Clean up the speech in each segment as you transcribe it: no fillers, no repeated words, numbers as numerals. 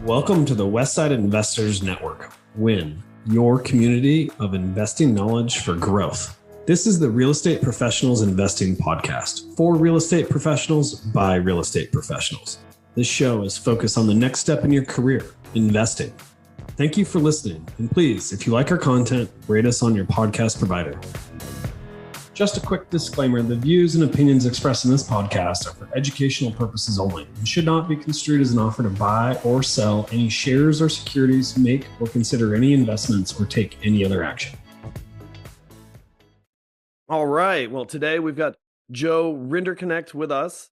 Welcome to the Westside Investors Network, WIN, your community of investing knowledge for growth. This is the Real Estate Professionals Investing Podcast for real estate professionals by real estate professionals. This show is focused on the next step in your career, investing. Thank you for listening. And please, if you like our content, rate us on your podcast provider. Just a quick disclaimer, the views and opinions expressed in this podcast are for educational purposes only and should not be construed as an offer to buy or sell any shares or securities, make or consider any investments, or take any other action. All right. Well, today we've got Joe Rinderknecht with us.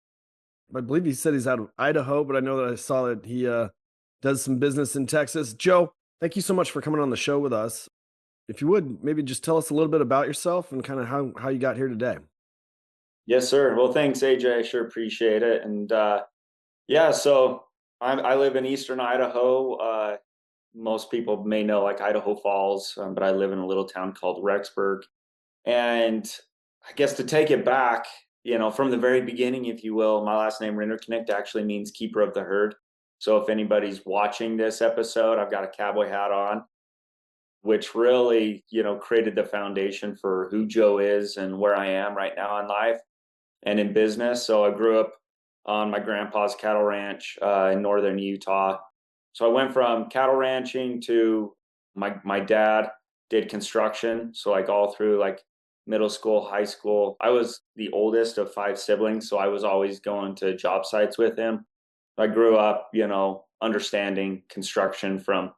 I believe he said he's out of Idaho, but I know that I saw that he does some business in Texas. Joe, thank you so much for coming on the show with us. If you would, maybe just tell us a little bit about yourself and kind of how you got here today. Yes, sir. Well, thanks, AJ. I sure appreciate it. And so I live in Eastern Idaho. Most people may know like Idaho Falls, but I live in a little town called Rexburg. And I guess to take it back, from the very beginning, if you will, my last name Rinderknecht actually means keeper of the herd. So if anybody's watching this episode, I've got a cowboy hat on, which really, created the foundation for who Joe is and where I am right now in life and in business. So I grew up on my grandpa's cattle ranch in northern Utah. So I went from cattle ranching to my dad did construction. So like all through like middle school, high school, I was the oldest of 5 siblings. So I was always going to job sites with him. I grew up, understanding construction from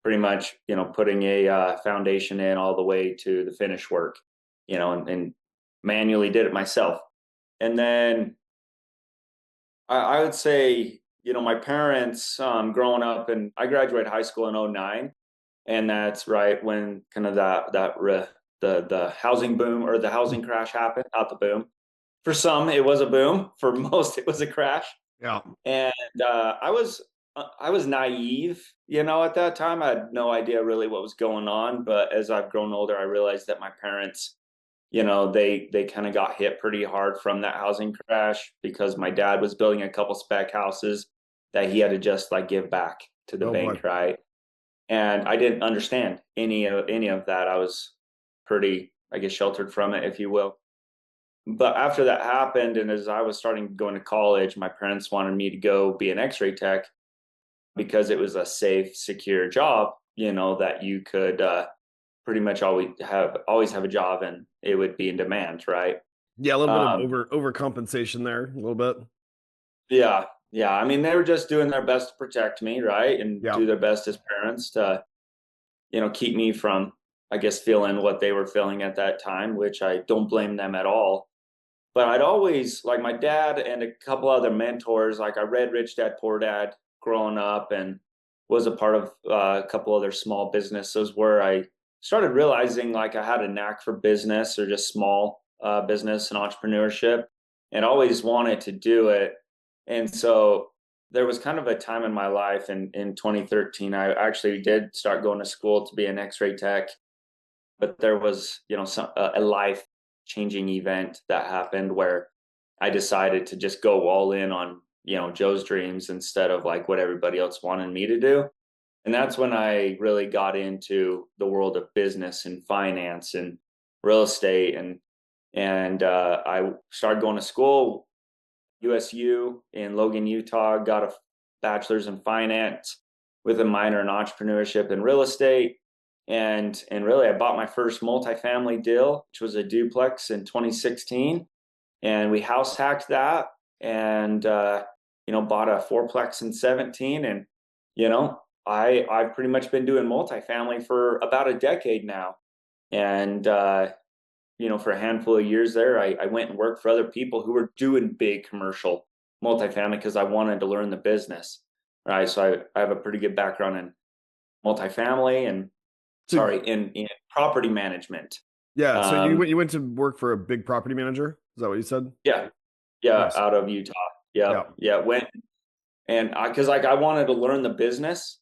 pretty much, putting a foundation in all the way to the finished work, and manually did it myself. And then I would say, my parents growing up, and I graduated high school in 2009. And that's right when kind of the housing boom or the housing crash happened, not the boom. For some, it was a boom. For most, it was a crash. Yeah. And I was naive, at that time. I had no idea really what was going on. But as I've grown older, I realized that my parents, they kind of got hit pretty hard from that housing crash because my dad was building a couple spec houses that he had to just like give back to the bank, boy. Right? And I didn't understand any of that. I was pretty, I guess, sheltered from it, if you will. But after that happened, and as I was starting going to college, my parents wanted me to go be an X-ray tech because it was a safe, secure job, that you could pretty much always have a job and it would be in demand, right? Yeah, a little bit of overcompensation there, a little bit. Yeah. I mean, they were just doing their best to protect me, right? And do their best as parents to, keep me from, I guess, feeling what they were feeling at that time, which I don't blame them at all. But I'd always, like my dad and a couple other mentors, like I read Rich Dad, Poor Dad growing up and was a part of a couple other small businesses where I started realizing like I had a knack for business or just small business and entrepreneurship and always wanted to do it. And so there was kind of a time in my life in 2013, I actually did start going to school to be an X-ray tech, but there was, a life-changing event that happened where I decided to just go all in on, Joe's dreams instead of like what everybody else wanted me to do. And that's when I really got into the world of business and finance and real estate. And I started going to school, USU in Logan, Utah, got a bachelor's in finance with a minor in entrepreneurship and real estate. And really, I bought my first multifamily deal, which was a duplex in 2016. And we house hacked that and, bought a fourplex in 17. And, I've pretty much been doing multifamily for about a decade now. And, for a handful of years there, I went and worked for other people who were doing big commercial multifamily because I wanted to learn the business. Right. So I have a pretty good background in multifamily and in property management. Yeah. So you went to work for a big property manager. Is that what you said? Yeah. Nice. Out of Utah. Yeah. Went and because I wanted to learn the business.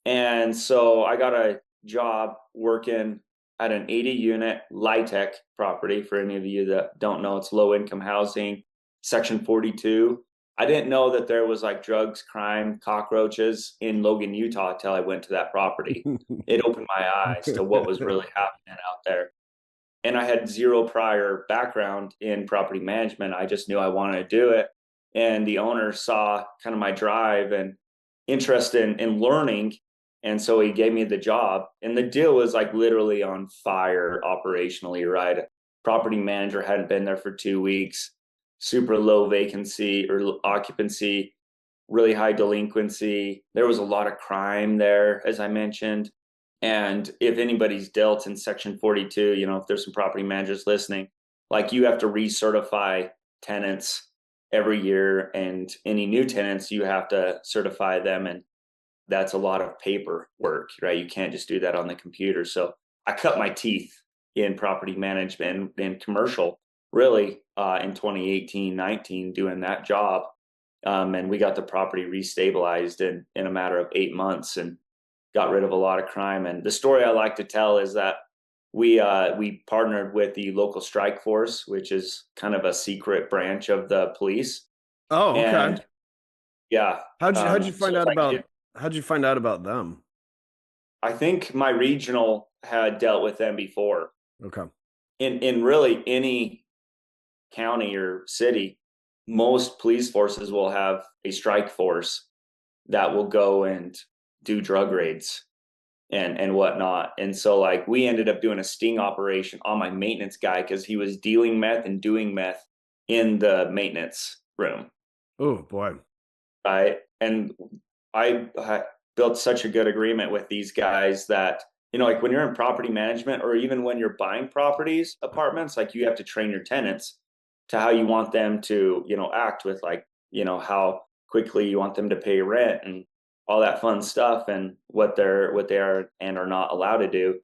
And so I got a job working at an 80-unit LIHTC property. For any of you that don't know, it's low income housing, Section 42. I didn't know that there was like drugs, crime, cockroaches in Logan, Utah until I went to that property. It opened my eyes to what was really happening out there. And I had zero prior background in property management. I just knew I wanted to do it. And the owner saw kind of my drive and interest in learning. And so he gave me the job. And the deal was like literally on fire operationally, right? Property manager hadn't been there for 2 weeks, super low vacancy or occupancy, really high delinquency. There was a lot of crime there, as I mentioned. And if anybody's dealt in Section 42, if there's some property managers listening, like you have to recertify tenants every year, and any new tenants, you have to certify them. And that's a lot of paperwork, right? You can't just do that on the computer. So I cut my teeth in property management and commercial really in 2018, 19 doing that job. And we got the property restabilized in a matter of 8 months and got rid of a lot of crime. And the story I like to tell is that we partnered with the local strike force, which is kind of a secret branch of the police. Oh, okay. And yeah. How'd you find out about them? I think my regional had dealt with them before. Okay. In really any county or city, most police forces will have a strike force that will go and do drug raids and whatnot. And so like we ended up doing a sting operation on my maintenance guy because he was dealing meth and doing meth in the maintenance room. Oh boy. Right. And I built such a good agreement with these guys that, like when you're in property management or even when you're buying properties, apartments, like you have to train your tenants to how you want them to, act with like, how quickly you want them to pay rent and all that fun stuff and what they are and are not allowed to do.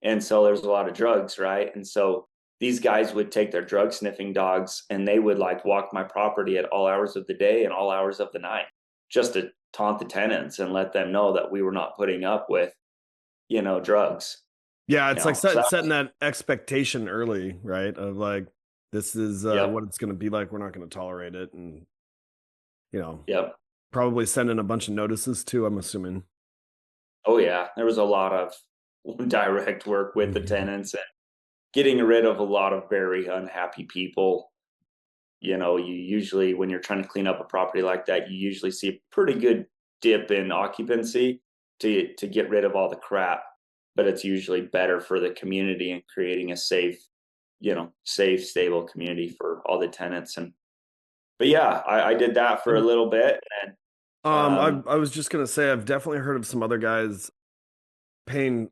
And so there's a lot of drugs, right? And so these guys would take their drug sniffing dogs and they would like walk my property at all hours of the day and all hours of the night just to taunt the tenants and let them know that we were not putting up with, drugs. Yeah, it's like setting that expectation early, right? Of like, this is what it's going to be like. We're not going to tolerate it. And, probably sending a bunch of notices too, I'm assuming. Oh, yeah. There was a lot of direct work with the tenants and getting rid of a lot of very unhappy people. You usually, when you're trying to clean up a property like that, you usually see a pretty good dip in occupancy to get rid of all the crap. But it's usually better for the community and creating a safe, stable community for all the tenants. But yeah, I did that for a little bit. And I was just gonna say I've definitely heard of some other guys paying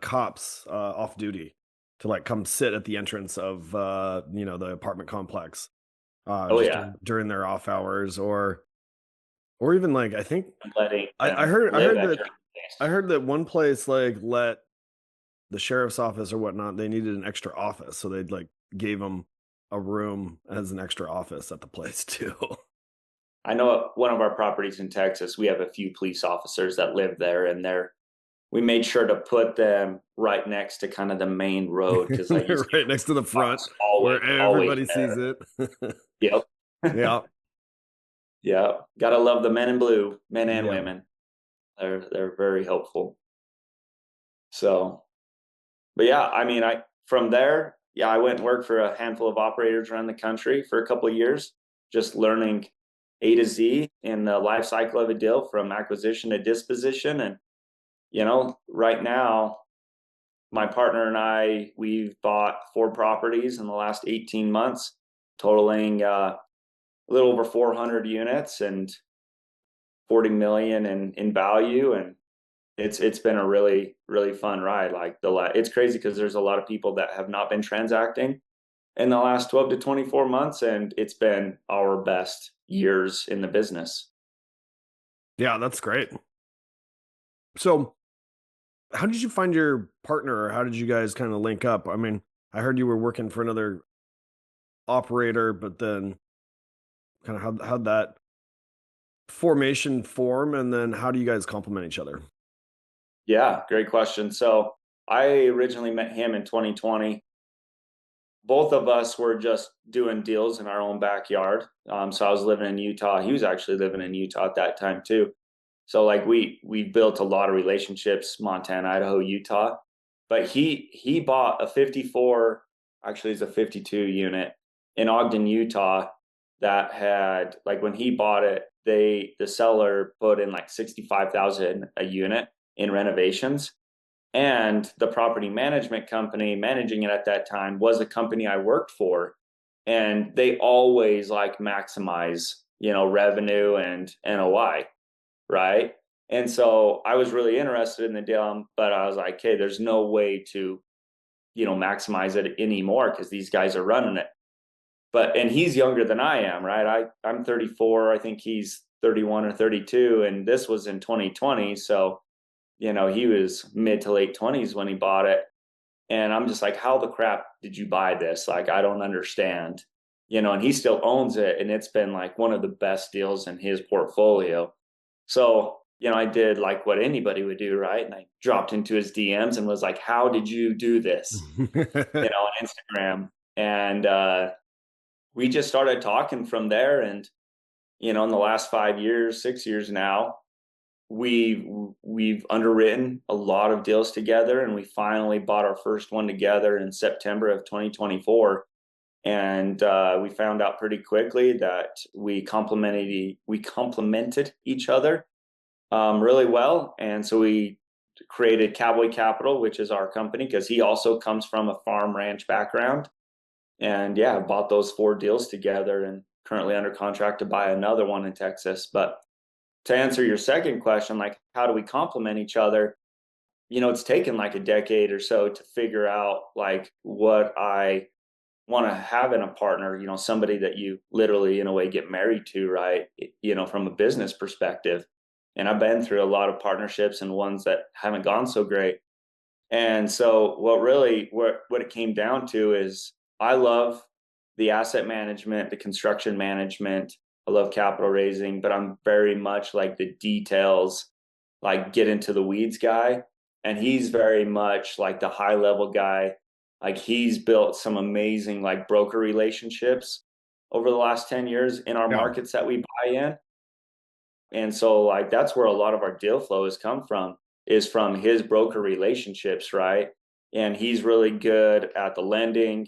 cops off duty to like come sit at the entrance of the apartment complex. During their off hours or even like I think I heard that one place like let the sheriff's office or whatnot, they needed an extra office, so they'd like gave them a room as an extra office at the place too. I know at one of our properties in Texas, we have a few police officers that live there, and we made sure to put them right next to kind of the main road because right next to the front where everybody sees it. Yep. Yeah. Yeah. Gotta love the men in blue, men and women. They're very helpful. So, but yeah, I mean, from there, I went and worked for a handful of operators around the country for a couple of years, just learning A to Z in the life cycle of a deal from acquisition to disposition. And, right now, my partner and we've bought 4 properties in the last 18 months, totaling a little over 400 units and 40 million in value. And it's been a really, really fun ride. Like it's crazy because there's a lot of people that have not been transacting in the last 12 to 24 months. And it's been our best years in the business. Yeah, that's great. So how did you find your partner, or how did you guys kind of link up? I mean, I heard you were working for another operator, but then kind of how'd that formation form, and then how do you guys complement each other? Yeah, great question. So I originally met him in 2020, both of us were just doing deals in our own backyard. So I was living in Utah. He was actually living in Utah at that time too. So like we built a lot of relationships, Montana, Idaho, Utah. But he bought a 54, actually it's a 52 unit in Ogden, Utah, that had, like, when he bought it, the seller put in like 65,000 a unit in renovations. And the property management company managing it at that time was a company I worked for. And they always like maximize, revenue and NOI, right? And so I was really interested in the deal, but I was like, hey, there's no way to, maximize it anymore because these guys are running it. And he's younger than I am, right? I'm 34. I think he's 31 or 32. And this was in 2020. So, he was mid to late 20s when he bought it. And I'm just like, how the crap did you buy this? Like, I don't understand, and he still owns it. And it's been like one of the best deals in his portfolio. So, I did like what anybody would do, right? And I dropped into his DMs and was like, how did you do this? On Instagram. And we just started talking from there. And, in the last 5 years, 6 years now, we've underwritten a lot of deals together, and we finally bought our first one together in September of 2024. And we found out pretty quickly that we complemented each other really well. And so we created Cowboy Capital, which is our company, because he also comes from a farm ranch background. And yeah, bought those 4 deals together and currently under contract to buy another one in Texas. But to answer your second question, like, how do we complement each other? It's taken like a decade or so to figure out like what I want to have in a partner, somebody that you literally in a way get married to, right? From a business perspective. And I've been through a lot of partnerships and ones that haven't gone so great. And so what it came down to is I love the asset management, the construction management. I love capital raising, but I'm very much like the details, like get into the weeds guy. And he's very much like the high level guy. Like he's built some amazing like broker relationships over the last 10 years in our markets that we buy in. And so like that's where a lot of our deal flow has come from, is from his broker relationships, right? And he's really good at the lending,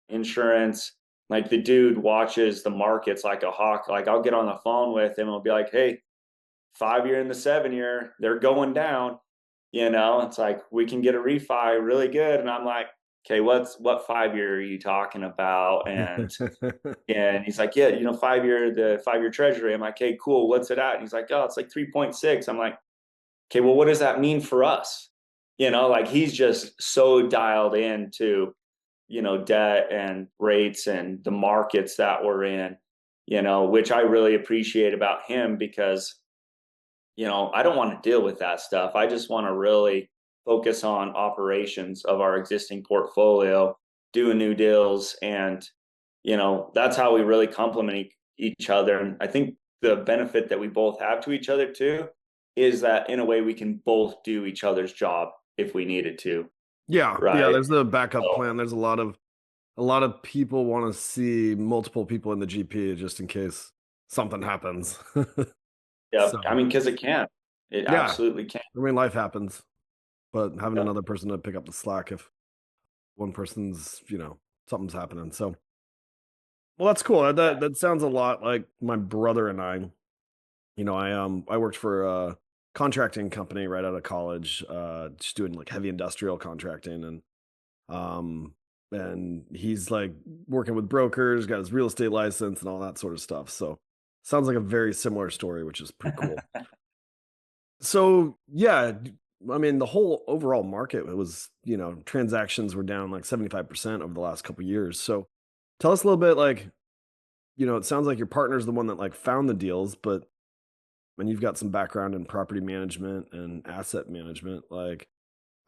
insurance. Like the dude watches the markets like a hawk. Like I'll get on the phone with him and I'll be like, hey, 5-year and the 7-year, they're going down. It's like we can get a refi really good. And I'm like, okay, what 5-year are you talking about? And and he's like, yeah, the 5-year treasury. I'm like, okay, cool. What's it at? And he's like, oh, it's like 3.6. I'm like, okay, well, what does that mean for us? Like he's just so dialed into, debt and rates and the markets that we're in, which I really appreciate about him because, I don't want to deal with that stuff. I just want to really focus on operations of our existing portfolio, doing new deals. And, that's how we really complement each other. And I think the benefit that we both have to each other too is that in a way we can both do each other's job if we needed to. Yeah. Right. Yeah. There's the backup plan. There's a lot of people want to see multiple people in the GP just in case something happens. Yeah. So, I mean, because it absolutely can. I mean, life happens, but having another person to pick up the slack if one person's, something's happening. So, well, that's cool. That sounds a lot like my brother and I. I worked for a contracting company right out of college, just doing like heavy industrial contracting, and he's like working with brokers, got his real estate license and all that sort of stuff. So sounds like a very similar story, which is pretty cool. So yeah, I mean, the whole overall market, it was, transactions were down like 75% over the last couple of years. So tell us a little bit, like, it sounds like your partner's the one that like found the deals, but when you've got some background in property management and asset management, like,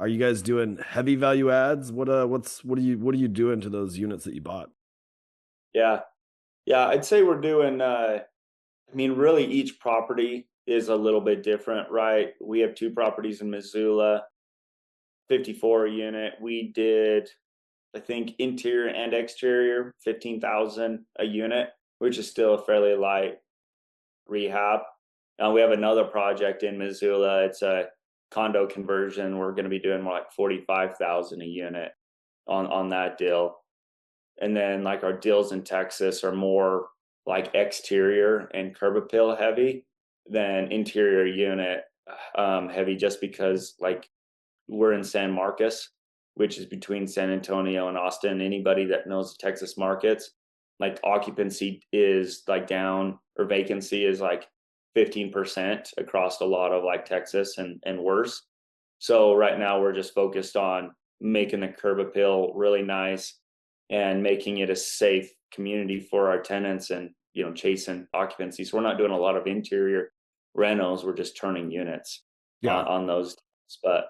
are you guys doing heavy value adds? What are you doing to those units that you bought? Yeah. I'd say we're doing, really each property is a little bit different, right? We have 2 properties in Missoula, 54 a unit. We did I think interior and exterior, 15,000 a unit, which is still a fairly light rehab. We have another project in Missoula. It's a condo conversion. We're going to be doing more like 45,000 a unit on that deal. And then like our deals in Texas are more like exterior and curb appeal heavy than interior unit heavy, just because like we're in San Marcos, which is between San Antonio and Austin. Anybody that knows the Texas markets, like occupancy is like down, or vacancy is like 15% across a lot of like Texas and worse. So right now we're just focused on making the curb appeal really nice and making it a safe community for our tenants, and chasing occupancy. So we're not doing a lot of interior renos. We're just turning units on those. But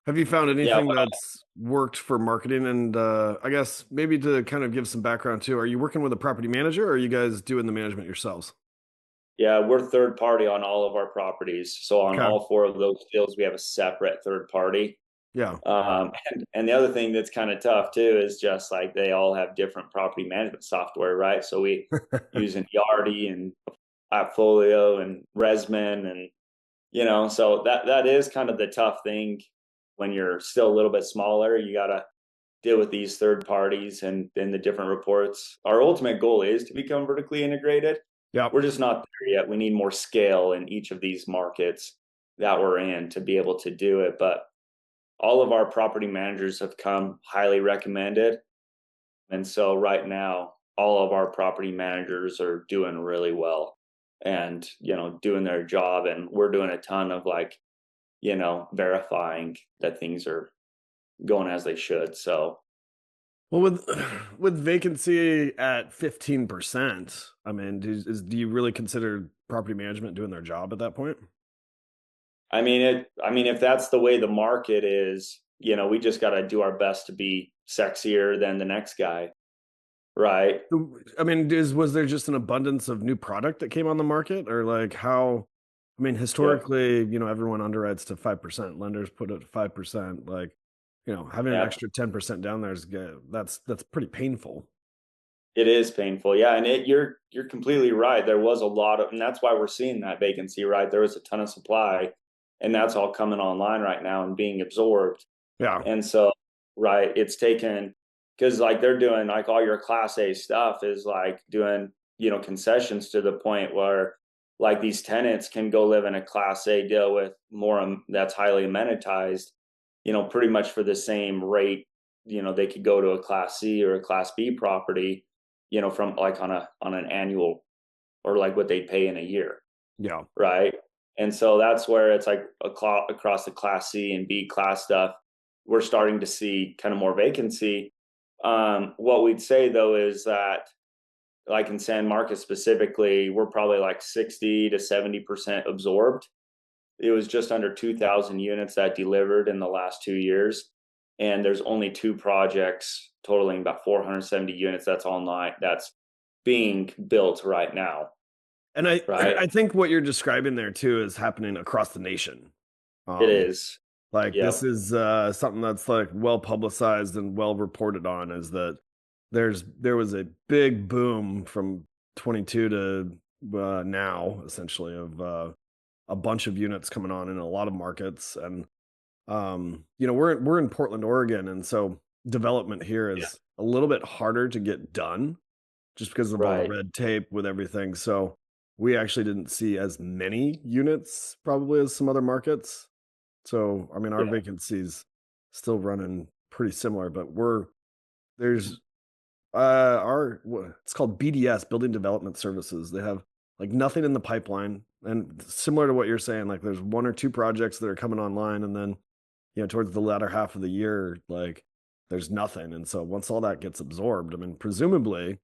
have you found anything that's worked for marketing? And I guess maybe to kind of give some background too, are you working with a property manager, or are you guys doing the management yourselves? Yeah, we're third party on all of our properties. So on all 4 of those deals, we have a separate third party. Yeah. And the other thing that's kind of tough too is just like they all have different property management software, right? So we using Yardi and Appfolio and Resman, and so that is kind of the tough thing when you're still a little bit smaller. You got to deal with these third parties and then the different reports. Our ultimate goal is to become vertically integrated. Yeah, we're just not there yet. We need more scale in each of these markets that we're in to be able to do it. But all of our property managers have come highly recommended. And so right now, all of our property managers are doing really well and, doing their job. And we're doing a ton of like, verifying that things are going as they should. So, well, with vacancy at 15%, I mean, do you really consider property management doing their job at that point? I mean, if that's the way the market is, we just got to do our best to be sexier than the next guy. Right. I mean, was there just an abundance of new product that came on the market, or like how, I mean, historically, everyone underwrites to 5%, lenders put it 5%, like, having an extra 10% down there is good. That's pretty painful. It is painful. Yeah. And you're completely right. There was a lot of, and that's why we're seeing that vacancy, right? There was a ton of supply, and that's all coming online right now and being absorbed. Yeah. And so, right, it's taken, because like they're doing like all your class A stuff is like doing, concessions to the point where like these tenants can go live in a class A deal with more that's highly amenitized, pretty much for the same rate. They could go to a class C or a class B property, from like on an annual, or like what they pay in a year. Yeah. Right. And so that's where it's like across the class C and B class stuff, we're starting to see kind of more vacancy. What we'd say though is that like in San Marcos specifically, we're probably like 60 to 70% absorbed. It was just under 2,000 units that delivered in the last 2 years. And there's only 2 projects totaling about 470 units that's online, that's being built right now. And I think what you're describing there too is happening across the nation. It is. Like this is something that's like well publicized and well reported on, is that there was a big boom from 22 to now, essentially, of a bunch of units coming on in a lot of markets. And we're in Portland, Oregon, and so development here is a little bit harder to get done just because of all the red tape with everything. So we actually didn't see as many units probably as some other markets. So, I mean, our vacancies still running pretty similar, but there's it's called BDS, Building Development Services. They have like nothing in the pipeline, and similar to what you're saying, like there's 1 or 2 projects that are coming online, and then, towards the latter half of the year, like there's nothing. And so once all that gets absorbed, I mean, presumably,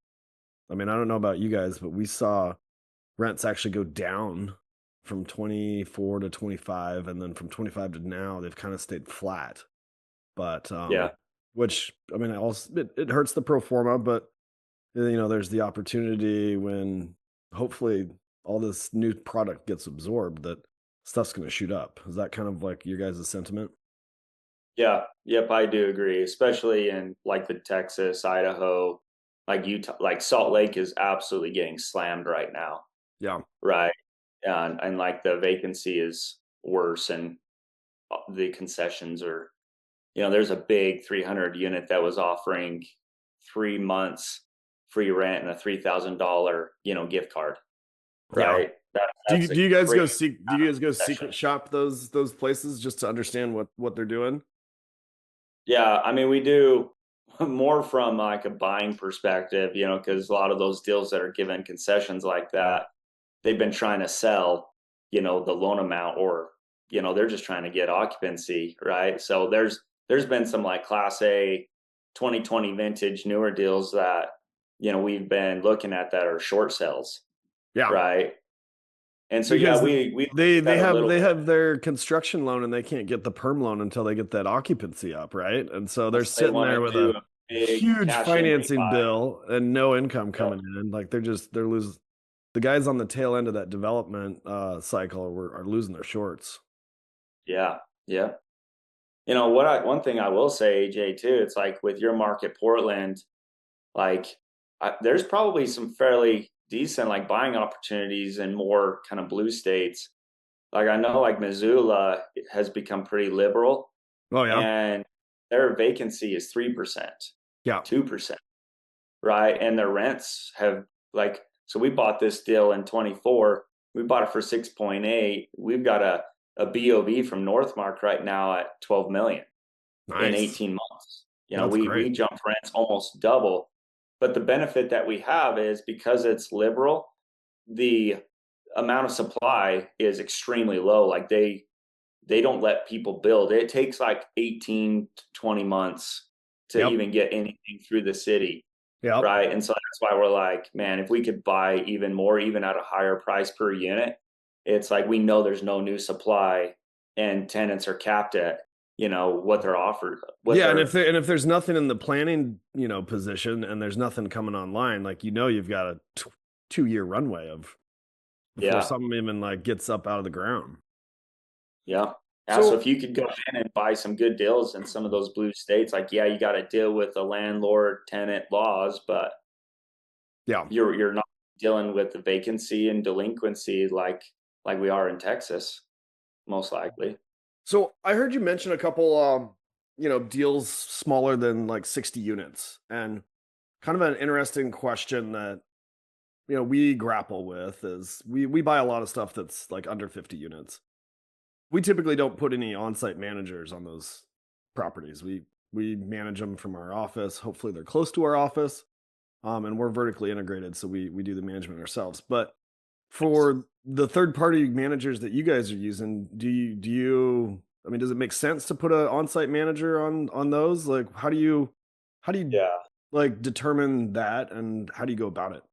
I mean, I don't know about you guys, but we saw rents actually go down from 24 to 25, and then from 25 to now they've kind of stayed flat. But which, I mean, it hurts the pro forma, but there's the opportunity when hopefully all this new product gets absorbed that stuff's going to shoot up. Is that kind of like your guys' sentiment? Yeah. Yep. I do agree, especially in like the Texas, Idaho, like Utah, like Salt Lake is absolutely getting slammed right now. Yeah. Right. And like the vacancy is worse, and the concessions are, there's a big 300 unit that was offering 3 months free rent and a $3,000, gift card. Yeah. Right. Do That's a you guys go crazy do you guys go concession. secret shop those places just to understand what they're doing? Yeah. I mean, we do more from like a buying perspective, because a lot of those deals that are given concessions like that, they've been trying to sell, the loan amount, or, they're just trying to get occupancy. Right. So there's been some like class A 2020 vintage newer deals that, we've been looking at that are short sales. Yeah. Right. And so, yeah, Because we they look at a little they bit. have their construction loan and they can't get the perm loan until they get that occupancy up, right? And so they're They sitting want there to with do a a big huge cash in financing refi. bill and no income Yep. coming in. Like they're losing, the guys on the tail end of that development cycle are losing their shorts. Yeah. Yeah. One thing I will say, AJ, too, it's like with your market, Portland, like there's probably some fairly decent like buying opportunities in more kind of blue states. Like I know like Missoula has become pretty liberal, Oh yeah. and their vacancy is 3%, Yeah. 2%, right? And their rents have like, so we bought this deal in 24. We bought it for 6.8. We've got a BOV from Northmark right now at 12 million in Nice. 18 months. That's We great. jumped rents almost double. But the benefit that we have is because it's liberal, the amount of supply is extremely low. Like they don't let people build. It takes like 18 to 20 months to Yep. even get anything through the city. Yep. Right. And so that's why we're like, man, if we could buy even more, even at a higher price per unit, it's like we know there's no new supply and tenants are capped at, what they're offered, what Yeah, they're, and if there's nothing in the planning, position and there's nothing coming online, like you've got a 2-year runway of before yeah, something even like gets up out of the ground. yeah. Yeah. So So if you could go in and buy some good deals in some of those blue states, like, yeah, you got to deal with the landlord tenant laws, but yeah. you're not dealing with the vacancy and delinquency like we are in Texas, most likely. So I heard you mention a couple deals smaller than like 60 units, and kind of an interesting question that we grapple with is we buy a lot of stuff that's like under 50 units. We typically don't put any on-site managers on those properties. We manage them from our office. Hopefully they're close to our office. And we're vertically integrated, so we do the management ourselves. But for the third party managers that you guys are using, do you I mean, does it make sense to put an on-site manager on those? Like how do you Yeah. like determine that, and how do you go about it?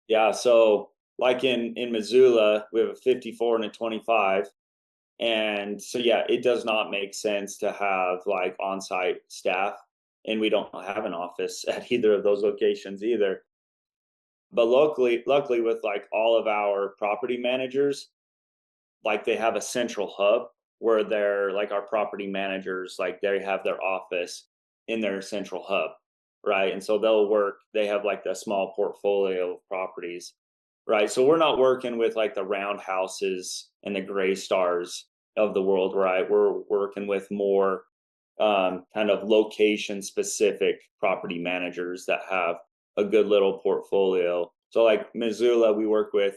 Yeah. So like in Missoula, we have a 54 and a 25. And so, yeah, it does not make sense to have like on-site staff. And we don't have an office at either of those locations either. But luckily with like all of our property managers, like they have a central hub where they're like our property managers, like they have their office in their central hub, right? And so they have like a small portfolio of properties, right? So we're not working with like the roundhouses and the gray stars of the world, right? We're working with more kind of location specific property managers that have a good little portfolio. So like Missoula, we work with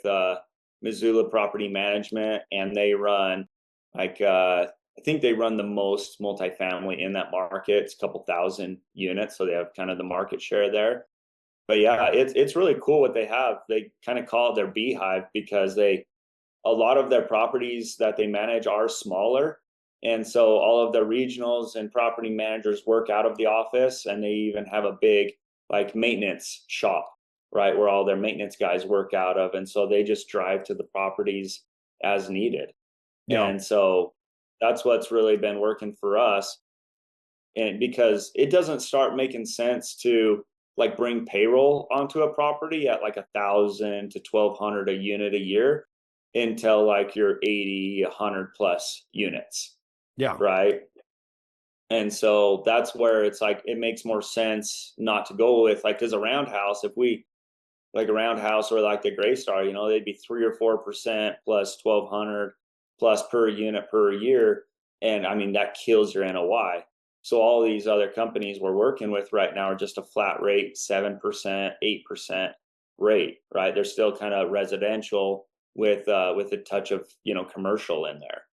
Missoula Property Management, and they run like I think they run the most multifamily in that market. It's a couple thousand units, so they have kind of the market share there. But yeah, it's really cool what they have. They kind of call it their beehive because a lot of their properties that they manage are smaller. And so all of the regionals and property managers work out of the office, and they even have a big like maintenance shop, right, where all their maintenance guys work out of. And so they just drive to the properties as needed. Yeah. And so that's what's really been working for us. And because it doesn't start making sense to like bring payroll onto a property at like 1,000 to 1,200 a unit a year until like you're 80, 100 plus units, Yeah. right? And so that's where it's like, it makes more sense not to go with like, cause a roundhouse, if we like a roundhouse or like the Gray Star, they'd be 3 or 4% plus 1,200 plus per unit per year. And I mean, that kills your NOI. So all these other companies we're working with right now are just a flat rate, 7%, 8% rate, right? They're still kind of residential with a touch of, commercial in there.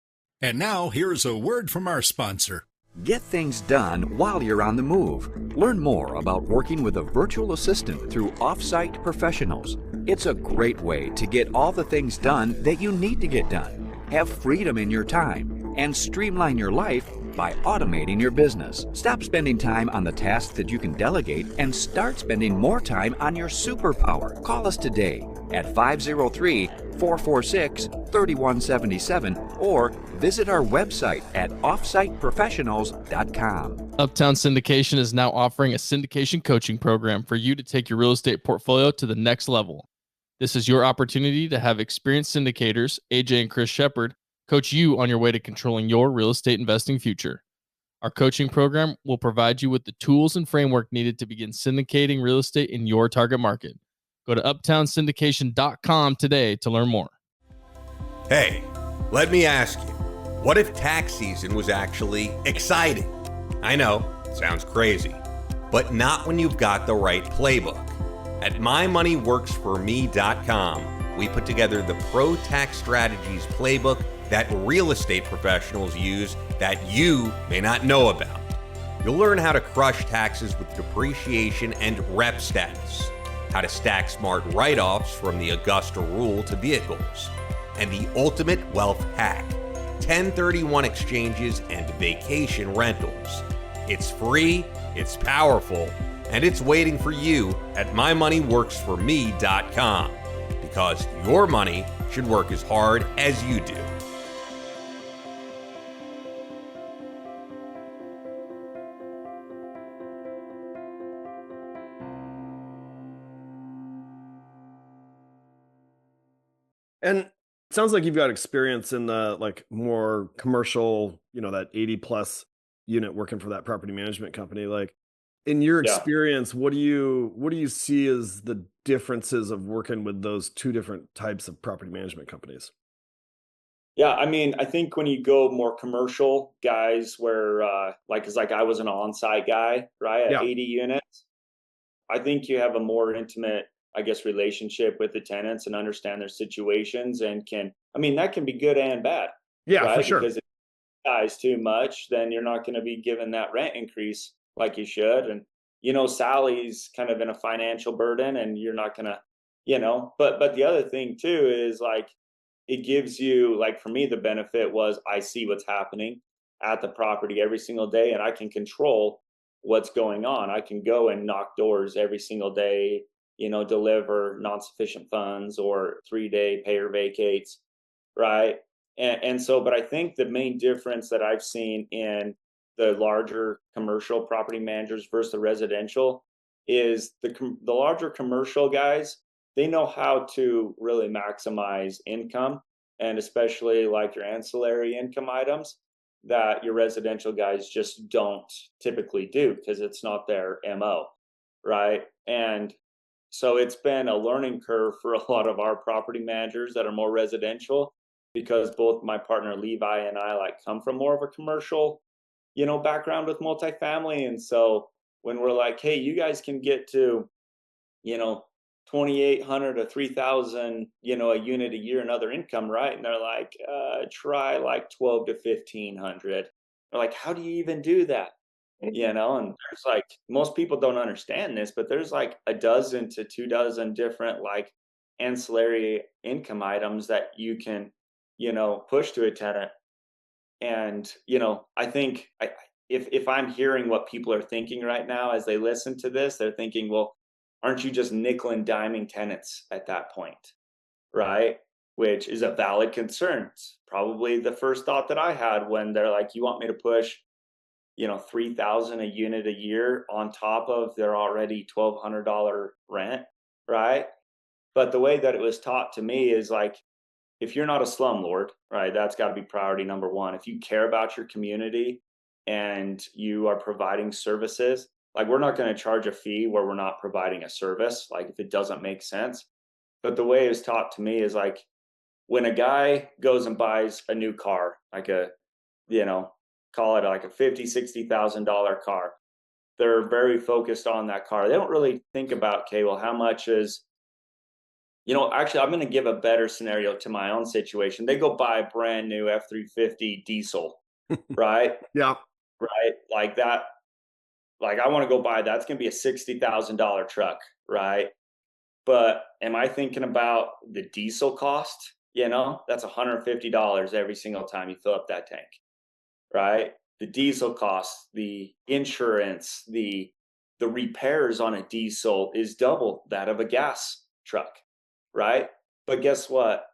And now here's a word from our sponsor. Get things done while you're on the move. Learn more about working with a virtual assistant through Offsite Professionals. It's a great way to get all the things done that you need to get done. Have freedom in your time and streamline your life by automating your business. Stop spending time on the tasks that you can delegate and start spending more time on your superpower. Call us today at 503-446-3177 or visit our website at offsiteprofessionals.com. Uptown Syndication is now offering a syndication coaching program for you to take your real estate portfolio to the next level. This is your opportunity to have experienced syndicators, AJ and Chris Shepard, coach you on your way to controlling your real estate investing future. Our coaching program will provide you with the tools and framework needed to begin syndicating real estate in your target market. Go to uptownsyndication.com today to learn more. Hey, let me ask you, what if tax season was actually exciting? I know, it sounds crazy, but not when you've got the right playbook. At MyMoneyWorksForMe.com, we put together the Pro Tax Strategies playbook that real estate professionals use that you may not know about. You'll learn how to crush taxes with depreciation and rep status, how to stack smart write-offs from the Augusta rule to vehicles, and the ultimate wealth hack, 1031 exchanges and vacation rentals. It's free, it's powerful, and it's waiting for you at MyMoneyWorksForMe.com, because your money should work as hard as you do. And it sounds like you've got experience in the like more commercial, that 80 plus unit working for that property management company. Like in your experience, what do you see as the differences of working with those two different types of property management companies? Yeah, I mean, I think when you go more commercial guys where it's like I was an on-site guy, right? At 80 units, I think you have a more intimate, I guess, relationship with the tenants and understand their situations and that can be good and bad. Yeah, right? For sure. Because if it dies too much, then you're not going to be given that rent increase like you should. And, Sally's kind of in a financial burden and you're not going to, but the other thing too is like, it gives you, like for me, the benefit was I see what's happening at the property every single day and I can control what's going on. I can go and knock doors every single day, deliver non-sufficient funds or 3-day payer vacates, right? And so, but I think the main difference that I've seen in the larger commercial property managers versus the residential is the larger commercial guys, they know how to really maximize income, and especially like your ancillary income items that your residential guys just don't typically do because it's not their MO, right? And so it's been a learning curve for a lot of our property managers that are more residential because both my partner Levi and I come from more of a commercial, background with multifamily. And so when we're like, hey, you guys can get to, $2,800 to $3,000, a unit a year in other income, right? And they're like, try like $1,200 to $1,500. They're like, how do you even do that? And there's most people don't understand this, but there's a dozen to 24 different ancillary income items that you can, push to a tenant. And, I think if I'm hearing what people are thinking right now as they listen to this, they're thinking, well, aren't you just nickel and diming tenants at that point? Right? Which is a valid concern. It's probably the first thought that I had when they're like, you want me to push $3,000 a unit a year on top of their already $1,200 rent, right? But the way that it was taught to me is if you're not a slumlord, right, that's got to be priority number one. If you care about your community, and you are providing services, like we're not going to charge a fee where we're not providing a service, like if it doesn't make sense. But the way it was taught to me is like when a guy goes and buys a new car, like a, call it like a $50,000-$60,000 car, they're very focused on that car. They don't really think about, okay, well, how much is, actually, I'm going to give a better scenario to my own situation. They go buy a brand new F-350 diesel, right? Yeah. Right. Like that. Like I want to go buy that. It's going to be a $60,000 truck. Right. But am I thinking about the diesel cost? That's $150 every single time you fill up that tank. Right. The diesel costs, the insurance, the repairs on a diesel is double that of a gas truck. Right. But guess what?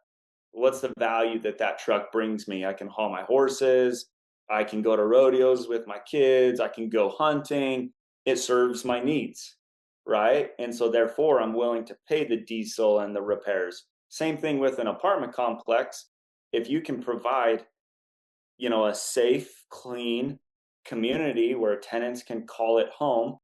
What's the value that truck brings me? I can haul my horses. I can go to rodeos with my kids. I can go hunting. It serves my needs. Right. And so therefore I'm willing to pay the diesel and the repairs. Same thing with an apartment complex. If you can provide, a safe, clean community where tenants can call it home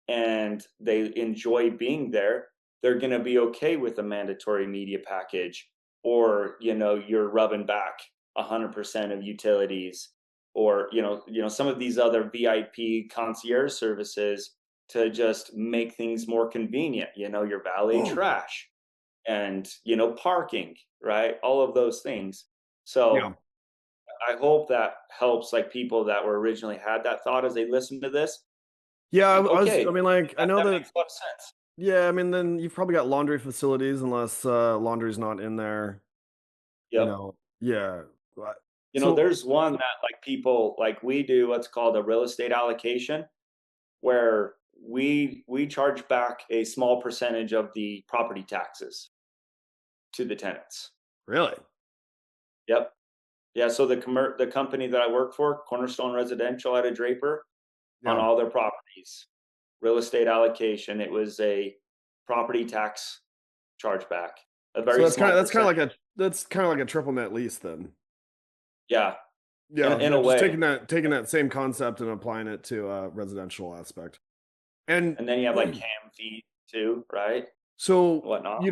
and they enjoy being there, they're going to be okay with a mandatory media package, or, you're rubbing back 100% of utilities, or, some of these other VIP concierge services to just make things more convenient, your valet trash and, parking, right? All of those things. So yeah. I hope that helps like people that were originally had that thought as they listen to this. Yeah. I know that makes a lot of sense. Yeah. Then you've probably got laundry facilities unless laundry's not in there. Yep. Yeah. There's one that like people like we do what's called a real estate allocation, where we charge back a small percentage of the property taxes to the tenants. Really? Yep. Yeah. So the company that I work for, Cornerstone Residential out of Draper, on all their properties, real estate allocation, it was a property tax chargeback. That's kind of like a triple net lease then. Yeah. Yeah. In a way. Taking that same concept and applying it to a residential aspect. And then you have like CAM fees too, right? So whatnot.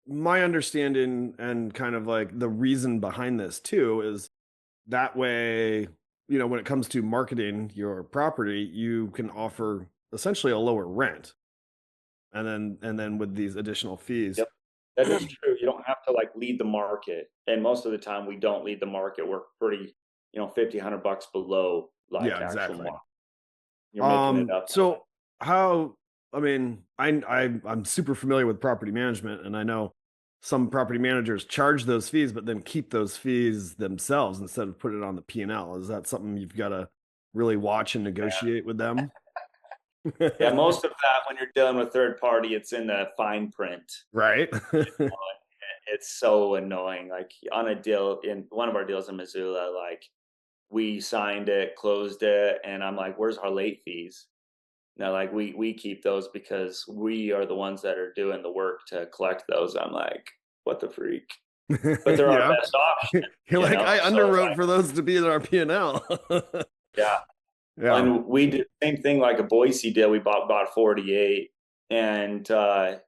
My understanding and kind of like the reason behind this too is that way, when it comes to marketing your property, you can offer essentially a lower rent. And then with these additional fees. Yep. That is true. You don't have to like lead the market. And most of the time we don't lead the market. We're pretty, $50-$100 below like actual market. You're making it up. So how, I'm super familiar with property management, and I know some property managers charge those fees, but then keep those fees themselves instead of put it on the P&L. Is that something you've got to really watch and negotiate with them? Yeah, most of that when you're dealing with third party, it's in the fine print. Right. It's so annoying. Like on a deal, in one of our deals in Missoula, like we signed it, closed it, and I'm like, where's our late fees? Now, like we keep those because we are the ones that are doing the work to collect those. I'm like, what the freak? But they're our best option. You're like, I underwrote for those to be in our P&L. Yeah. And we did the same thing like a Boise deal. We bought 48, and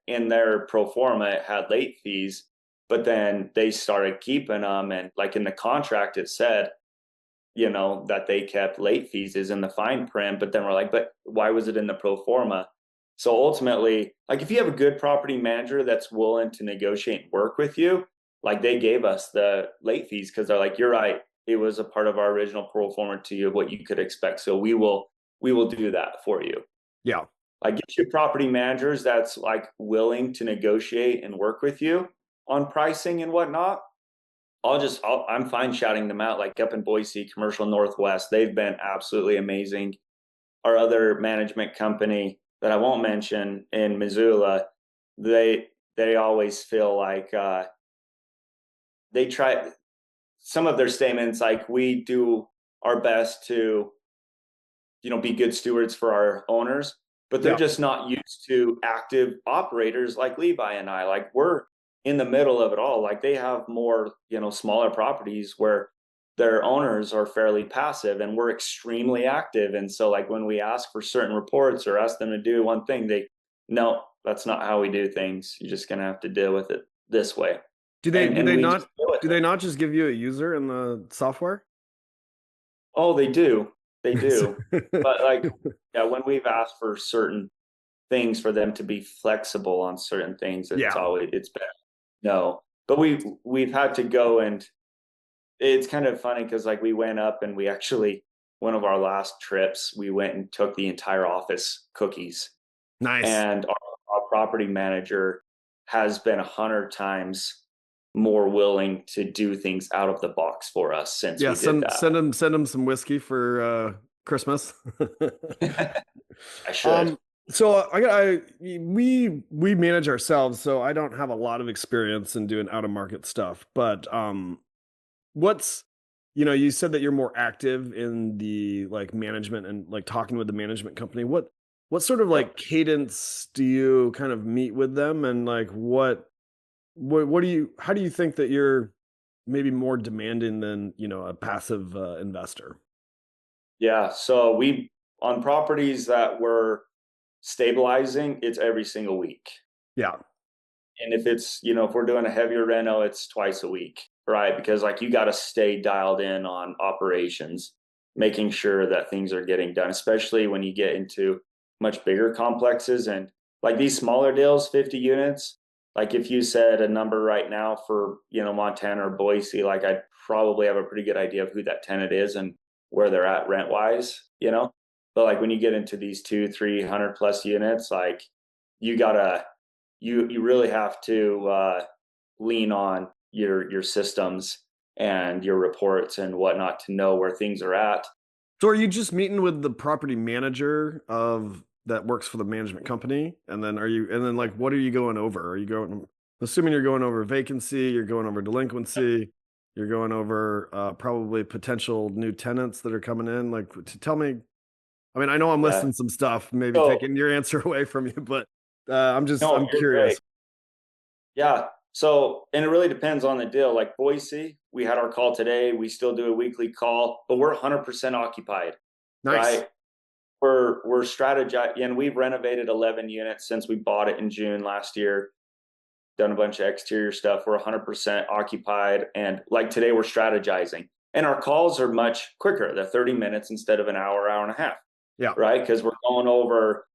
in their pro forma it had late fees, but then they started keeping them, and like in the contract it said, that they kept late fees is in the fine print, but then we're like, but why was it in the pro forma? So ultimately, like if you have a good property manager that's willing to negotiate and work with you, like they gave us the late fees because they're like, you're right. It was a part of our original pro forma to you of what you could expect. So we will do that for you. Yeah. Like get your property managers that's like willing to negotiate and work with you on pricing and whatnot. I'm fine shouting them out. Like up in Boise, Commercial Northwest, they've been absolutely amazing. Our other management company that I won't mention in Missoula, they always feel like they try. Some of their statements, like we do our best to, be good stewards for our owners, but they're just not used to active operators like Levi and I. Like we're in the middle of it all. Like they have more, smaller properties where their owners are fairly passive and we're extremely active. And so like when we ask for certain reports or ask them to do one thing, no, that's not how we do things. You're just going to have to deal with it this way. Do they not just give you a user in the software? Oh, they do. They do. But like, yeah, when we've asked for certain things for them to be flexible on certain things, it's been no. But we've had to go, and it's kind of funny because like we went up and we actually, one of our last trips, we went and took the entire office cookies. Nice. And our property manager has been 100 times more willing to do things out of the box for us since we did that. Send him some whiskey for Christmas. I should. So we manage ourselves, so I don't have a lot of experience in doing out of market stuff. But you said that you're more active in the like management and like talking with the management company. What sort of like cadence do you kind of meet with them, and like how do you think that you're maybe more demanding than, a passive investor? Yeah. So on properties that we're stabilizing, it's every single week. Yeah. And if it's, if we're doing a heavier reno, it's twice a week, right? Because like you got to stay dialed in on operations, making sure that things are getting done, especially when you get into much bigger complexes. And like these smaller deals, 50 units, like if you said a number right now for, Montana or Boise, like I'd probably have a pretty good idea of who that tenant is and where they're at rent wise, But like when you get into these 200-300 plus units, like you really have to lean on your systems and your reports and whatnot to know where things are at. So are you just meeting with the property manager that works for the management company? And then like, what are you going over? Assuming you're going over vacancy, you're going over delinquency, you're going over probably potential new tenants that are coming in. Like, to tell me, I mean, I know I'm listing some stuff, maybe taking your answer away from you, but I'm curious. Great. Yeah. So, and it really depends on the deal. Like Boise, we had our call today. We still do a weekly call, but we're 100% occupied. Nice. Right? We're strategizing, and we've renovated 11 units since we bought it in June last year. Done a bunch of exterior stuff. We're 100% occupied, and like today, we're strategizing. And our calls are much quicker. They're 30 minutes instead of an hour and a half. Yeah. Right? Because we're going over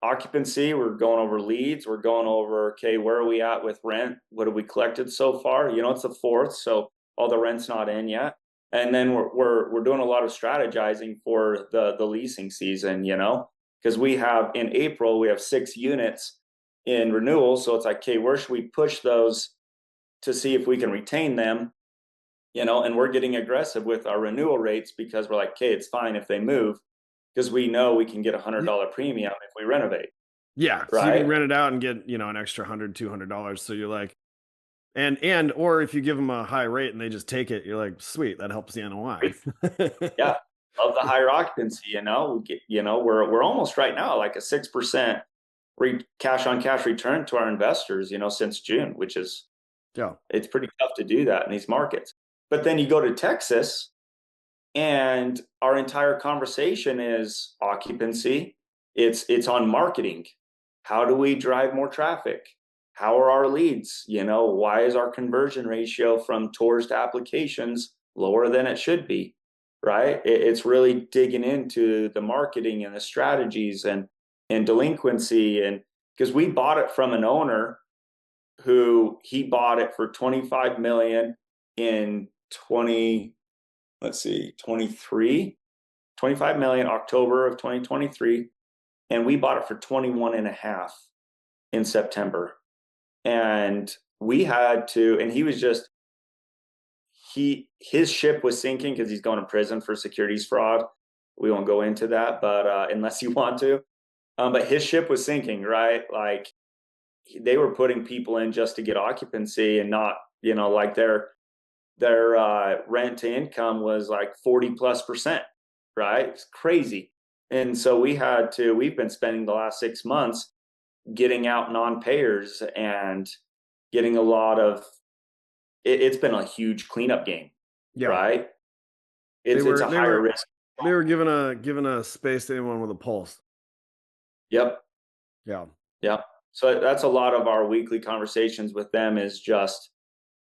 occupancy, we're going over leads, we're going over, okay, where are we at with rent? What have we collected so far? It's the 4th, so all the rent's not in yet. And then we're doing a lot of strategizing for the leasing season, because we have in April, we have 6 units in renewal. So it's like, okay, where should we push those to see if we can retain them? And we're getting aggressive with our renewal rates because we're like, okay, it's fine if they move, because we know we can get $100 premium if we renovate. Yeah. Right. So you can rent it out and get, an extra $100, $200. So you're like, or if you give them a high rate and they just take it, you're like, sweet, that helps the NOI. Yeah. Love the higher occupancy, we're almost right now like a 6% cash on cash return to our investors, since June, which is, it's pretty tough to do that in these markets. But then you go to Texas and our entire conversation is occupancy. It's on marketing. How do we drive more traffic? How are our leads? Why is our conversion ratio from tours to applications lower than it should be? Right? It's really digging into the marketing and the strategies and delinquency. And because we bought it from an owner who he bought it for $25 million in 23, $25 million, October of 2023. And we bought it for 21.5 in September. And we had to, and he was just, his ship was sinking because he's going to prison for securities fraud. We won't go into that, but unless you want to. But his ship was sinking, right? Like they were putting people in just to get occupancy and not, like their rent to income was like 40+%, right? It's crazy. And so we've been spending the last 6 months getting out non-payers and getting a lot of, it's been a huge cleanup game, right? It's a higher risk. They were given a space to anyone with a pulse. Yep. Yeah. Yep. So that's a lot of our weekly conversations with them, is just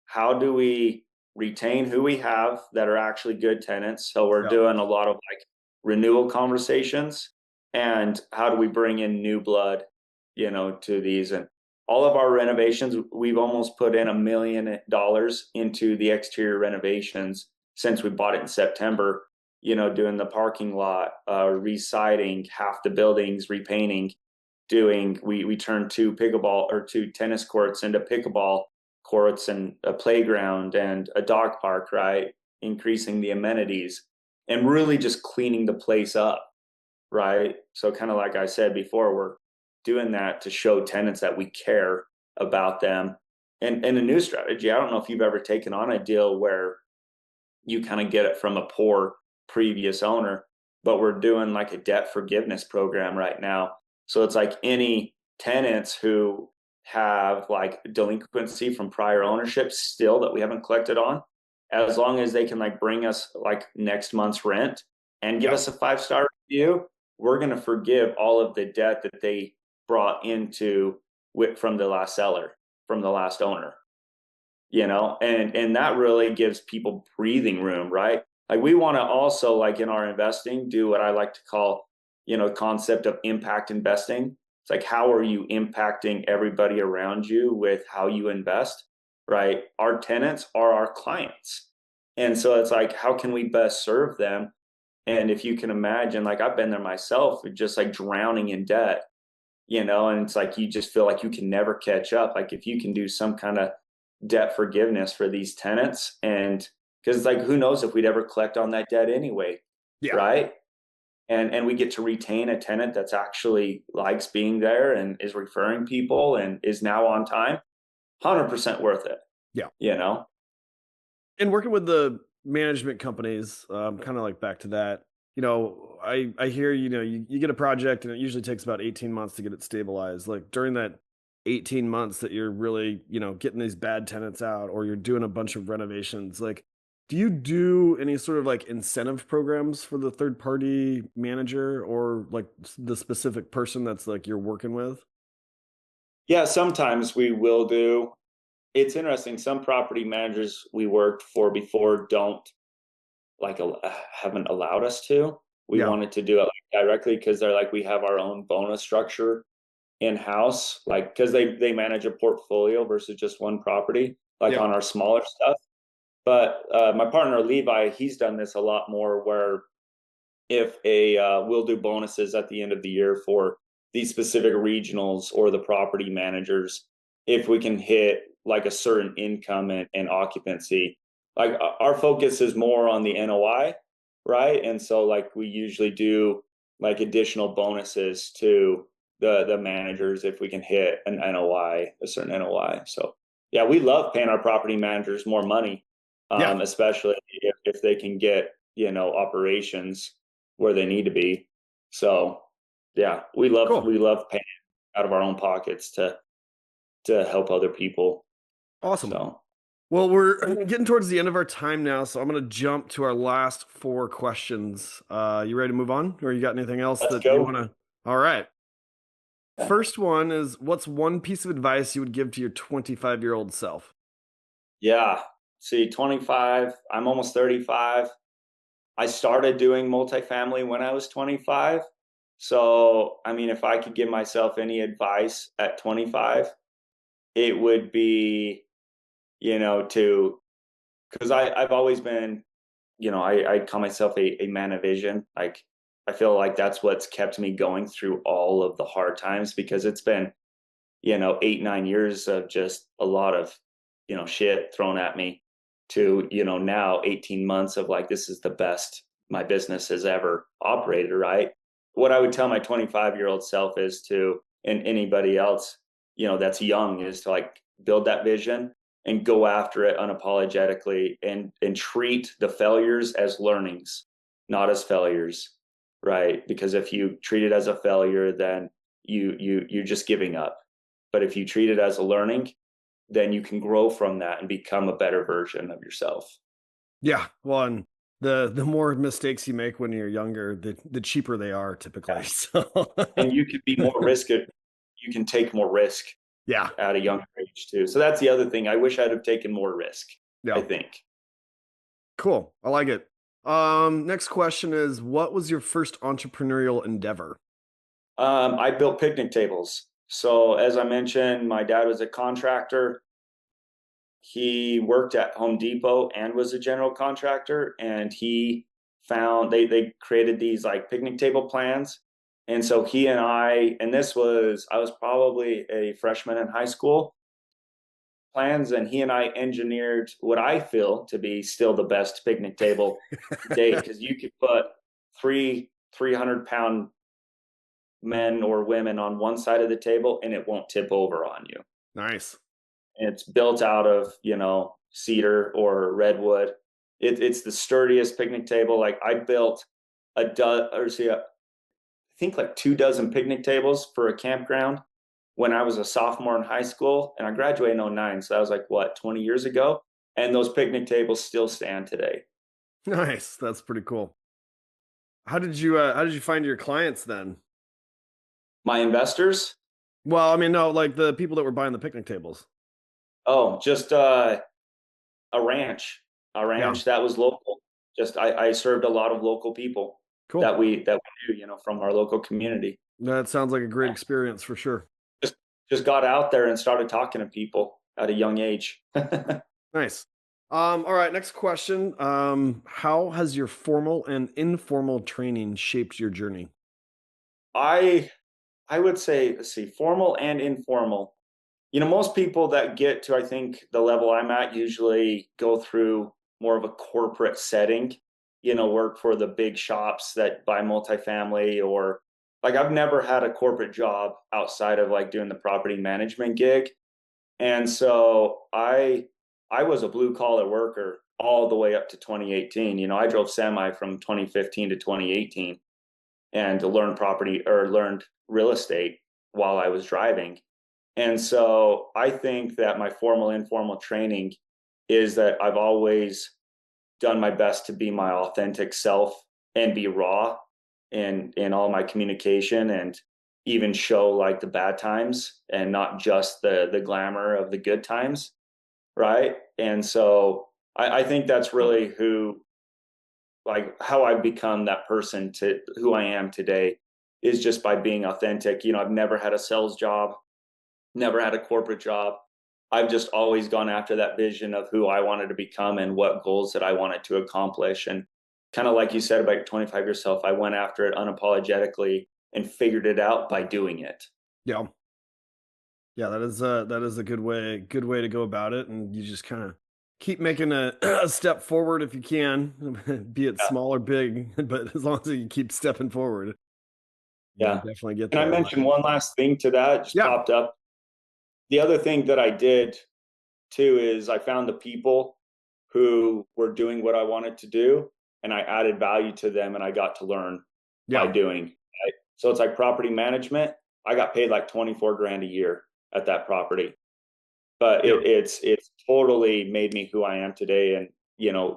how do we retain who we have that are actually good tenants. So we're doing a lot of like renewal conversations, and how do we bring in new blood, to these. And all of our renovations, we've almost put in $1 million into the exterior renovations since we bought it in September, doing the parking lot, re-siding half the buildings, repainting, we turned two tennis courts into pickleball courts, and a playground and a dog park, right? Increasing the amenities and really just cleaning the place up, right? So kind of like I said before, we're doing that to show tenants that we care about them. And a new strategy, I don't know if you've ever taken on a deal where you kind of get it from a poor previous owner, but we're doing like a debt forgiveness program right now. So it's like any tenants who have like delinquency from prior ownership still that we haven't collected on, as long as they can like bring us like next month's rent and give us a 5-star review, we're going to forgive all of the debt that they brought into from the last seller, from the last owner, and that really gives people breathing room, right? Like we want to also, like in our investing, do what I like to call, concept of impact investing. It's like, how are you impacting everybody around you with how you invest, right? Our tenants are our clients. And so it's like, how can we best serve them? And if you can imagine, like I've been there myself, just like drowning in debt, and it's like, you just feel like you can never catch up. Like if you can do some kind of debt forgiveness for these tenants, and because like, who knows if we'd ever collect on that debt anyway, right? And we get to retain a tenant that's actually likes being there and is referring people and is now on time, 100% worth it. Yeah. And working with the management companies, kind of like back to that, I hear, you get a project and it usually takes about 18 months to get it stabilized. Like during that 18 months that you're really, getting these bad tenants out, or you're doing a bunch of renovations, like, do you do any sort of like incentive programs for the third party manager, or like the specific person that's like you're working with? Yeah, sometimes we will do. It's interesting. Some property managers we worked for before don't haven't allowed us to. We wanted to do it like directly, because they're like, we have our own bonus structure in house, like because they manage a portfolio versus just one property, like on our smaller stuff. But my partner Levi, he's done this a lot more, where if we'll do bonuses at the end of the year for these specific regionals or the property managers, if we can hit like a certain income and occupancy. Like our focus is more on the NOI, right? And so like we usually do like additional bonuses to the managers if we can hit an NOI, a certain NOI. So yeah, we love paying our property managers more money. Especially if they can get, operations where they need to be. So yeah, we love paying out of our own pockets to help other people. Awesome. So, well, we're getting towards the end of our time now, so I'm going to jump to our last 4 questions. You ready to move on, or you got anything else you want to? All right. First one is, what's one piece of advice you would give to your 25-year-old self? Yeah. See, 25, I'm almost 35. I started doing multifamily when I was 25. So, I mean, if I could give myself any advice at 25, it would be, because I've always been, I call myself a man of vision. Like, I feel like that's what's kept me going through all of the hard times, because it's been, 8-9 years of just a lot of, shit thrown at me, to, now 18 months of like, this is the best my business has ever operated, right? What I would tell my 25-year-old self is to, and anybody else, that's young, is to like build that vision and go after it unapologetically, and treat the failures as learnings, not as failures, right? Because if you treat it as a failure, then you're just giving up. But if you treat it as a learning, then you can grow from that and become a better version of yourself. Yeah. Well, and the more mistakes you make when you're younger, the cheaper they are typically. So And you could be more you can take more risk yeah. at a younger age too. So that's the other thing. I wish I'd have taken more risk, Yeah. I think. Cool. I like it. Next question is, what was your first entrepreneurial endeavor? I built picnic tables. So as I mentioned, my dad was a contractor. He worked at Home Depot and was a general contractor, and he found they created these like picnic table plans. And so he and I was probably a freshman in high school, plans, and he and I engineered what I feel to be still the best picnic table to date, because you could put 300-pound men or women on one side of the table and it won't tip over on you. Nice. And it's built out of, cedar or redwood. It's the sturdiest picnic table. Like I built I think like 24 picnic tables for a campground when I was a sophomore in high school, and I graduated in 2009. So that was like 20 years ago. And those picnic tables still stand today. Nice. That's pretty cool. How did you find your clients then? My investors? Well, I mean, no, like the people that were buying the picnic tables. Oh, just a ranch that was local. Just I served a lot of local people Cool. that we knew, from our local community. That sounds like a great experience for sure. Just got out there and started talking to people at a young age. Nice. All right, next question. How has your formal and informal training shaped your journey? I would say, let's see, formal and informal. Most people that get to, I think, the level I'm at usually go through more of a corporate setting, work for the big shops that buy multifamily, or like I've never had a corporate job outside of like doing the property management gig. And so I was a blue collar worker all the way up to 2018. I drove semi from 2015 to 2018 and to learned real estate while I was driving. And so I think that my formal, informal training is that I've always done my best to be my authentic self and be raw in all my communication, and even show like the bad times and not just the glamour of the good times. Right. And so I think that's really how I've become that person to who I am today, is just by being authentic. I've never had a sales job, never had a corporate job. I've just always gone after that vision of who I wanted to become and what goals that I wanted to accomplish. And kind of like you said about 25 yourself, I went after it unapologetically and figured it out by doing it. Yeah. Yeah, that is a good way to go about it. And you just kind of keep making a step forward if you can, be it small or big, but as long as you keep stepping forward. Yeah, definitely get there. And I mentioned one last thing to that, just popped up. The other thing that I did too is I found the people who were doing what I wanted to do, and I added value to them, and I got to learn by doing. Right? So it's like property management. I got paid like 24 grand a year at that property, but it's totally made me who I am today. And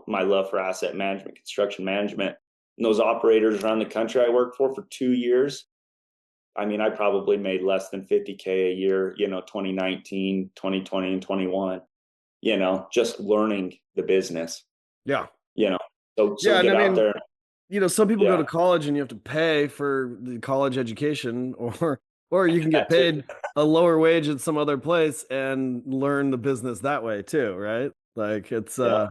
my love for asset management, construction management, and those operators around the country I worked for 2 years. I mean, I probably made less than 50K a year, 2019, 2020, and 21, just learning the business. Yeah. So get out there. Some people go to college and you have to pay for the college education, or you can get paid a lower wage at some other place and learn the business that way too, right? Like everyone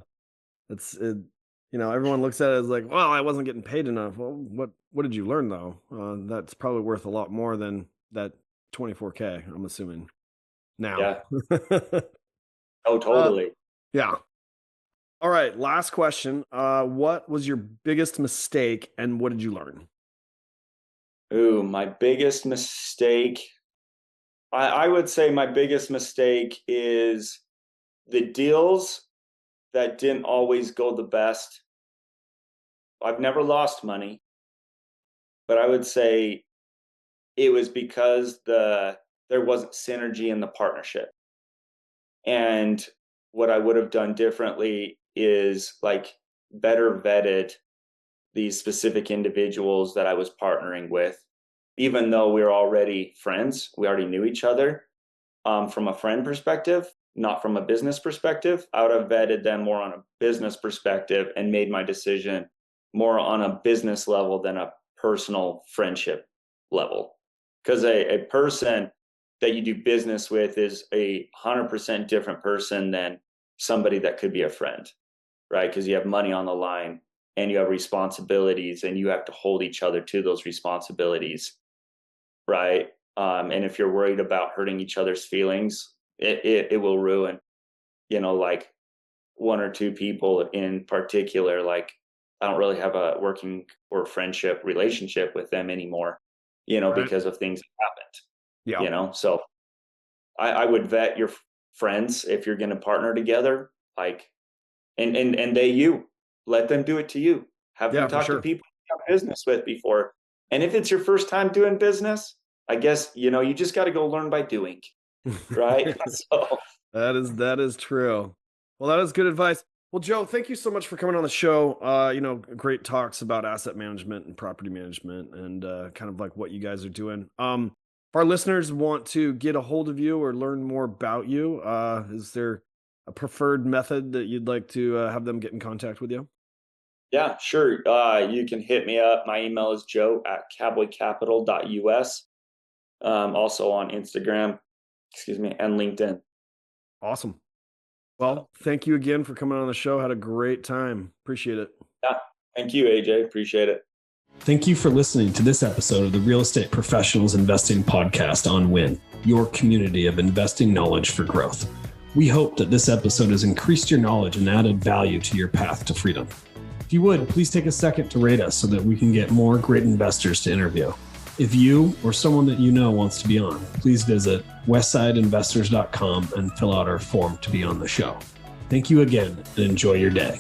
looks at it as like, well, I wasn't getting paid enough. Well, what did you learn though? That's probably worth a lot more than that 24K, I'm assuming now. Yeah. Oh, totally. Yeah. All right. Last question. What was your biggest mistake and what did you learn? Ooh, my biggest mistake. I would say my biggest mistake is the deals that didn't always go the best. I've never lost money, but I would say it was because there wasn't synergy in the partnership. And what I would have done differently is like better vetted these specific individuals that I was partnering with, even though we were already friends, we already knew each other from a friend perspective, not from a business perspective. I would have vetted them more on a business perspective and made my decision more on a business level than a personal friendship level. Because a person that you do business with is 100% different person than somebody that could be a friend, right? Because you have money on the line and you have responsibilities and you have to hold each other to those responsibilities, right? And if you're worried about hurting each other's feelings, it will ruin, like one or two people in particular. Like, I don't really have a working or friendship relationship with them anymore, right, because of things that happened. Yeah. So I would vet your friends if you're going to partner together, like, and let them do it to you. Have them talk to people you've done business with before. And if it's your first time doing business, I guess, you just got to go learn by doing, right? So that is true. Well, that is good advice. Well, Joe, thank you so much for coming on the show. Great talks about asset management and property management and kind of like what you guys are doing. If our listeners want to get a hold of you or learn more about you, is there a preferred method that you'd like to have them get in contact with you? Yeah, sure. You can hit me up. My email is joe@cowboycapital.us. Also on Instagram, and LinkedIn. Awesome. Well, thank you again for coming on the show. Had a great time. Appreciate it. Yeah. Thank you, AJ. Appreciate it. Thank you for listening to this episode of the Real Estate Professionals Investing Podcast on WIN, your community of investing knowledge for growth. We hope that this episode has increased your knowledge and added value to your path to freedom. If you would, please take a second to rate us so that we can get more great investors to interview. If you or someone that you know wants to be on, please visit westsideinvestors.com and fill out our form to be on the show. Thank you again and enjoy your day.